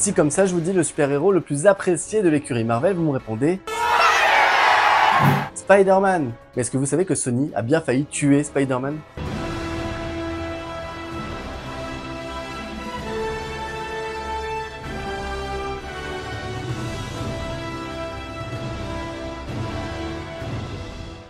Si comme ça je vous dis le super-héros le plus apprécié de l'écurie Marvel, vous me répondez Spider-Man. Mais est-ce que vous savez que Sony a bien failli tuer Spider-Man?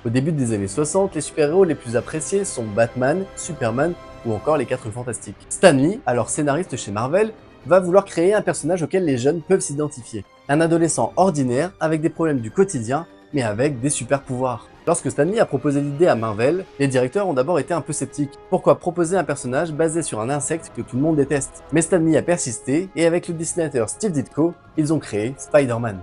Au début des années 60, les super-héros les plus appréciés sont Batman, Superman ou encore les 4 Fantastiques. Stan Lee, alors scénariste chez Marvel, va vouloir créer un personnage auquel les jeunes peuvent s'identifier. Un adolescent ordinaire avec des problèmes du quotidien, mais avec des super pouvoirs. Lorsque Stan Lee a proposé l'idée à Marvel, les directeurs ont d'abord été un peu sceptiques. Pourquoi proposer un personnage basé sur un insecte que tout le monde déteste? Mais Stan Lee a persisté et avec le dessinateur Steve Ditko, ils ont créé Spider-Man.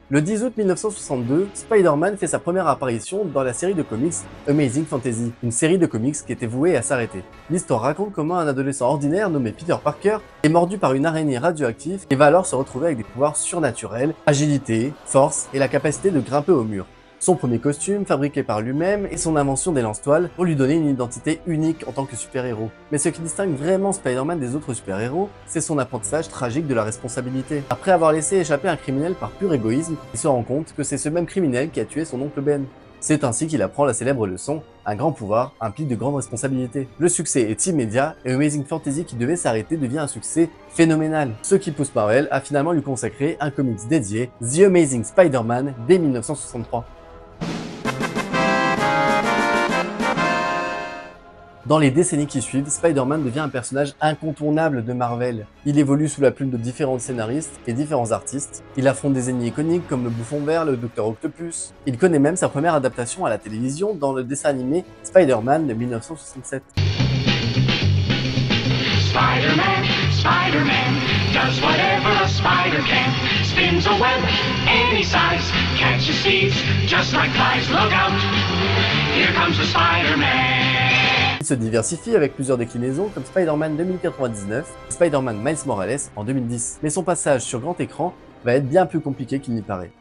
Le 10 août 1962, Spider-Man fait sa première apparition dans la série de comics Amazing Fantasy, une série de comics qui était vouée à s'arrêter. L'histoire raconte comment un adolescent ordinaire nommé Peter Parker est mordu par une araignée radioactive et va alors se retrouver avec des pouvoirs surnaturels, agilité, force et la capacité de grimper au mur. Son premier costume, fabriqué par lui-même, et son invention des lance-toiles pour lui donner une identité unique en tant que super-héros. Mais ce qui distingue vraiment Spider-Man des autres super-héros, c'est son apprentissage tragique de la responsabilité. Après avoir laissé échapper un criminel par pur égoïsme, il se rend compte que c'est ce même criminel qui a tué son oncle Ben. C'est ainsi qu'il apprend la célèbre leçon, un grand pouvoir implique de grandes responsabilités. Le succès est immédiat et Amazing Fantasy qui devait s'arrêter devient un succès phénoménal. Ce qui pousse Marvel à finalement lui consacrer un comics dédié, The Amazing Spider-Man, dès 1963. Dans les décennies qui suivent, Spider-Man devient un personnage incontournable de Marvel. Il évolue sous la plume de différents scénaristes et différents artistes. Il affronte des ennemis iconiques comme le Bouffon Vert, le Docteur Octopus. Il connaît même sa première adaptation à la télévision dans le dessin animé Spider-Man de 1967. Spider-Man, Spider-Man, does whatever a spider can. Spins a web any size, catches thieves just like flies. Look out, here comes the Spider-Man. Il se diversifie avec plusieurs déclinaisons comme Spider-Man 2099 et Spider-Man Miles Morales en 2010. Mais son passage sur grand écran va être bien plus compliqué qu'il n'y paraît.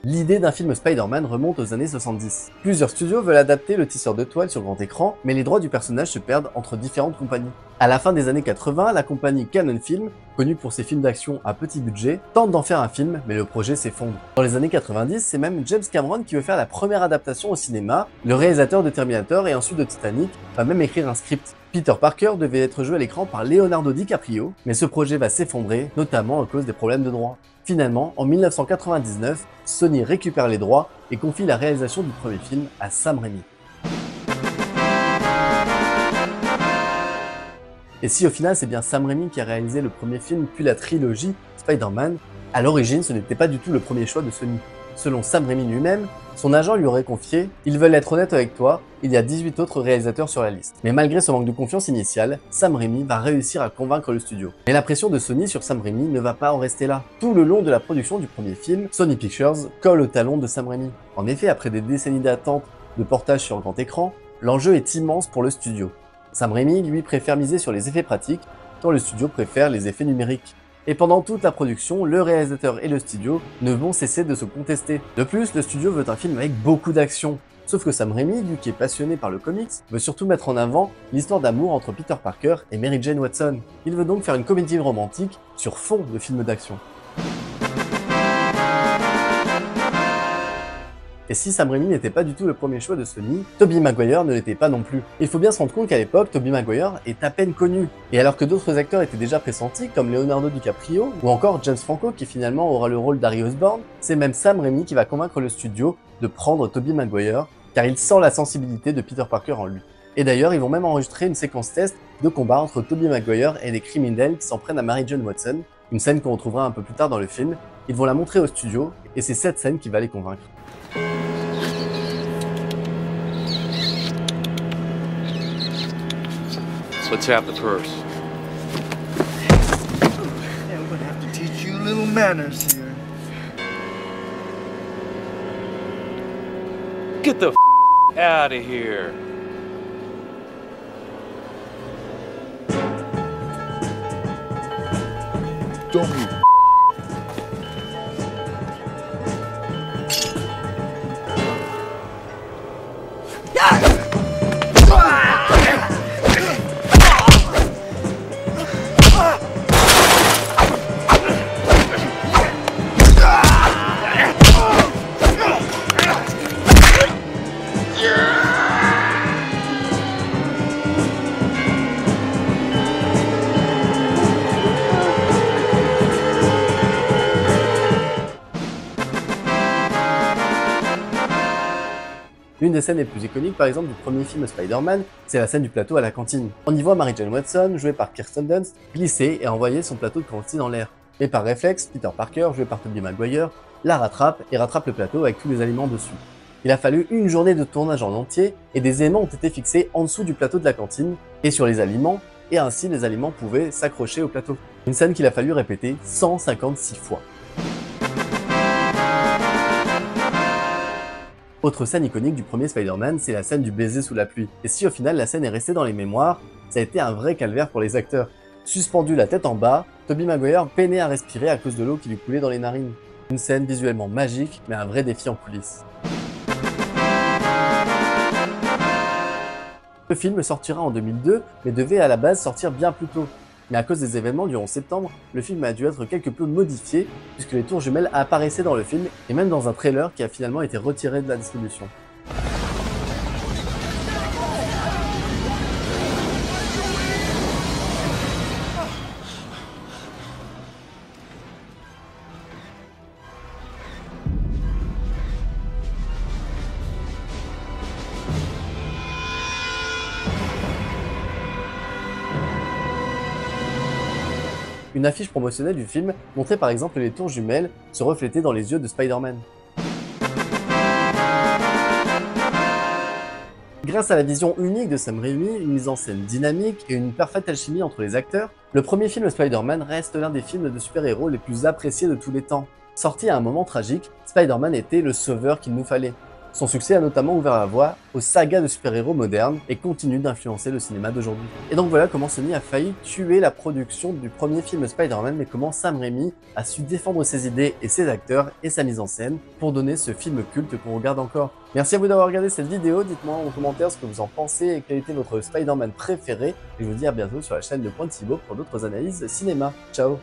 L'idée d'un film Spider-Man remonte aux années 70. Plusieurs studios veulent adapter le tisseur de toile sur grand écran, mais les droits du personnage se perdent entre différentes compagnies. À la fin des années 80, la compagnie Cannon Film, connue pour ses films d'action à petit budget, tente d'en faire un film, mais le projet s'effondre. Dans les années 90, c'est même James Cameron qui veut faire la première adaptation au cinéma. Le réalisateur de Terminator et ensuite de Titanic va même écrire un script. Peter Parker devait être joué à l'écran par Leonardo DiCaprio, mais ce projet va s'effondrer, notamment à cause des problèmes de droits. Finalement, en 1999, Sony récupère les droits et confie la réalisation du premier film à Sam Raimi. Et si au final c'est bien Sam Raimi qui a réalisé le premier film puis la trilogie Spider-Man, à l'origine ce n'était pas du tout le premier choix de Sony. Selon Sam Raimi lui-même, son agent lui aurait confié « Ils veulent être honnêtes avec toi, il y a 18 autres réalisateurs sur la liste ». Mais malgré ce manque de confiance initiale, Sam Raimi va réussir à convaincre le studio. Mais la pression de Sony sur Sam Raimi ne va pas en rester là. Tout le long de la production du premier film, Sony Pictures colle au talon de Sam Raimi. En effet, après des décennies d'attente de portage sur grand écran, l'enjeu est immense pour le studio. Sam Raimi, lui, préfère miser sur les effets pratiques, tant le studio préfère les effets numériques. Et pendant toute la production, le réalisateur et le studio ne vont cesser de se contester. De plus, le studio veut un film avec beaucoup d'action. Sauf que Sam Raimi, lui qui est passionné par le comics, veut surtout mettre en avant l'histoire d'amour entre Peter Parker et Mary Jane Watson. Il veut donc faire une comédie romantique sur fond de film d'action. Et si Sam Raimi n'était pas du tout le premier choix de Sony, Tobey Maguire ne l'était pas non plus. Il faut bien se rendre compte qu'à l'époque, Tobey Maguire est à peine connu. Et alors que d'autres acteurs étaient déjà pressentis, comme Leonardo DiCaprio, ou encore James Franco qui finalement aura le rôle d'Harry Osborn, c'est même Sam Raimi qui va convaincre le studio de prendre Tobey Maguire, car il sent la sensibilité de Peter Parker en lui. Et d'ailleurs, ils vont même enregistrer une séquence test de combat entre Tobey Maguire et des criminels qui s'en prennent à Mary Jane Watson, une scène qu'on retrouvera un peu plus tard dans le film. Ils vont la montrer au studio, et c'est cette scène qui va les convaincre. Let's have the purse. Yeah, we're gonna have to teach you little manners here. Get the out of here. Don't move. Yeah! L'une des scènes les plus iconiques par exemple du premier film Spider-Man, c'est la scène du plateau à la cantine. On y voit Mary Jane Watson, jouée par Kirsten Dunst, glisser et envoyer son plateau de cantine en l'air. Mais par réflexe, Peter Parker, joué par Tobey Maguire, la rattrape et rattrape le plateau avec tous les aliments dessus. Il a fallu une journée de tournage en entier et des aimants ont été fixés en dessous du plateau de la cantine et sur les aliments, et ainsi les aliments pouvaient s'accrocher au plateau. Une scène qu'il a fallu répéter 156 fois. Autre scène iconique du premier Spider-Man, c'est la scène du baiser sous la pluie. Et si au final la scène est restée dans les mémoires, ça a été un vrai calvaire pour les acteurs. Suspendu la tête en bas, Tobey Maguire peinait à respirer à cause de l'eau qui lui coulait dans les narines. Une scène visuellement magique, mais un vrai défi en coulisses. Le film sortira en 2002, mais devait à la base sortir bien plus tôt. Mais à cause des événements du 11 septembre, le film a dû être quelque peu modifié, puisque les tours jumelles apparaissaient dans le film, et même dans un trailer qui a finalement été retiré de la distribution. Une affiche promotionnelle du film montrait par exemple les tours jumelles se refléter dans les yeux de Spider-Man. Grâce à la vision unique de Sam Raimi, une mise en scène dynamique et une parfaite alchimie entre les acteurs, le premier film Spider-Man reste l'un des films de super-héros les plus appréciés de tous les temps. Sorti à un moment tragique, Spider-Man était le sauveur qu'il nous fallait. Son succès a notamment ouvert la voie aux sagas de super-héros modernes et continue d'influencer le cinéma d'aujourd'hui. Et donc voilà comment Sony a failli tuer la production du premier film Spider-Man, mais comment Sam Raimi a su défendre ses idées et ses acteurs et sa mise en scène pour donner ce film culte qu'on regarde encore. Merci à vous d'avoir regardé cette vidéo, dites-moi en commentaire ce que vous en pensez et quel était votre Spider-Man préféré. Et je vous dis à bientôt sur la chaîne de Point Thibaut pour d'autres analyses cinéma. Ciao!